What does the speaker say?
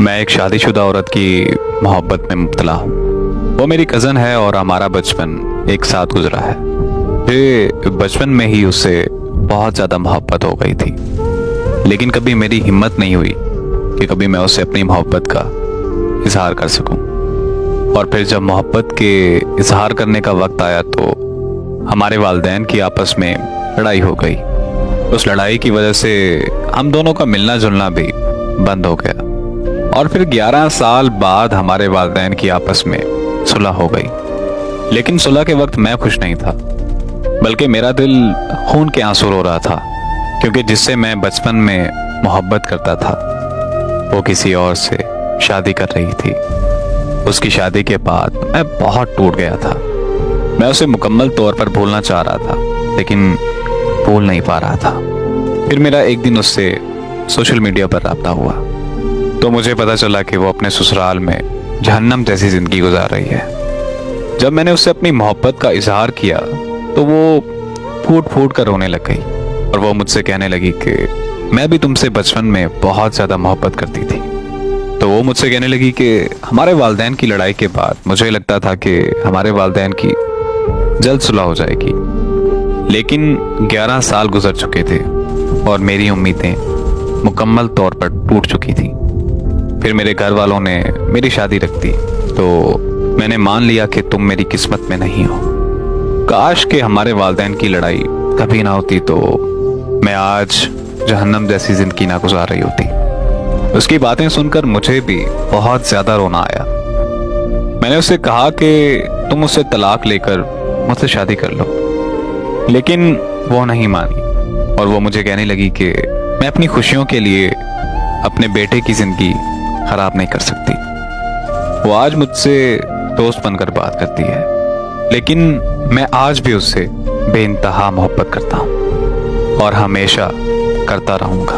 मैं एक शादीशुदा औरत की मोहब्बत में मुब्तला हूँ। वो मेरी कज़न है और हमारा बचपन एक साथ गुजरा है। मुझे बचपन में ही उससे बहुत ज़्यादा मोहब्बत हो गई थी, लेकिन कभी मेरी हिम्मत नहीं हुई कि कभी मैं उससे अपनी मोहब्बत का इजहार कर सकूं। और फिर जब मोहब्बत के इजहार करने का वक्त आया तो हमारे वालिदैन की आपस में लड़ाई हो गई। उस लड़ाई की वजह से हम दोनों का मिलना जुलना भी बंद हो गया और फिर 11 साल बाद हमारे वालिदैन की आपस में सुलह हो गई। लेकिन सुलह के वक्त मैं खुश नहीं था, बल्कि मेरा दिल खून के आंसू रो रहा था, क्योंकि जिससे मैं बचपन में मोहब्बत करता था वो किसी और से शादी कर रही थी। उसकी शादी के बाद मैं बहुत टूट गया था। मैं उसे मुकम्मल तौर पर भूलना चाह रहा था, लेकिन भूल नहीं पा रहा था। फिर मेरा एक दिन उससे सोशल मीडिया पर राब्ता हुआ तो मुझे पता चला कि वो अपने ससुराल में जहन्नम जैसी जिंदगी गुजार रही है। जब मैंने उससे अपनी मोहब्बत का इजहार किया तो वो फूट फूट कर रोने लग गई और वो मुझसे कहने लगी कि मैं भी तुमसे बचपन में बहुत ज़्यादा मोहब्बत करती थी। तो वो मुझसे कहने लगी कि हमारे वालिदैन की लड़ाई के बाद मुझे लगता था कि हमारे वालिदैन की जल्द सुलह हो जाएगी, लेकिन 11 साल गुजर चुके थे और मेरी उम्मीदें मुकम्मल तौर पर टूट चुकी थी। फिर मेरे घर वालों ने मेरी शादी रख दी तो मैंने मान लिया कि तुम मेरी किस्मत में नहीं हो। काश के हमारे वालिदैन की लड़ाई कभी ना होती तो मैं आज जहन्नम जैसी जिंदगी ना गुजार रही होती। उसकी बातें सुनकर मुझे भी बहुत ज्यादा रोना आया। मैंने उससे कहा कि तुम उससे तलाक लेकर मुझसे शादी कर लो, लेकिन वो नहीं मानी और वो मुझे कहने लगी कि मैं अपनी खुशियों के लिए अपने बेटे की जिंदगी खराब नहीं कर सकती। वो आज मुझसे दोस्त बनकर बात करती है, लेकिन मैं आज भी उससे बेइंतहा मोहब्बत करता हूँ और हमेशा करता रहूँगा।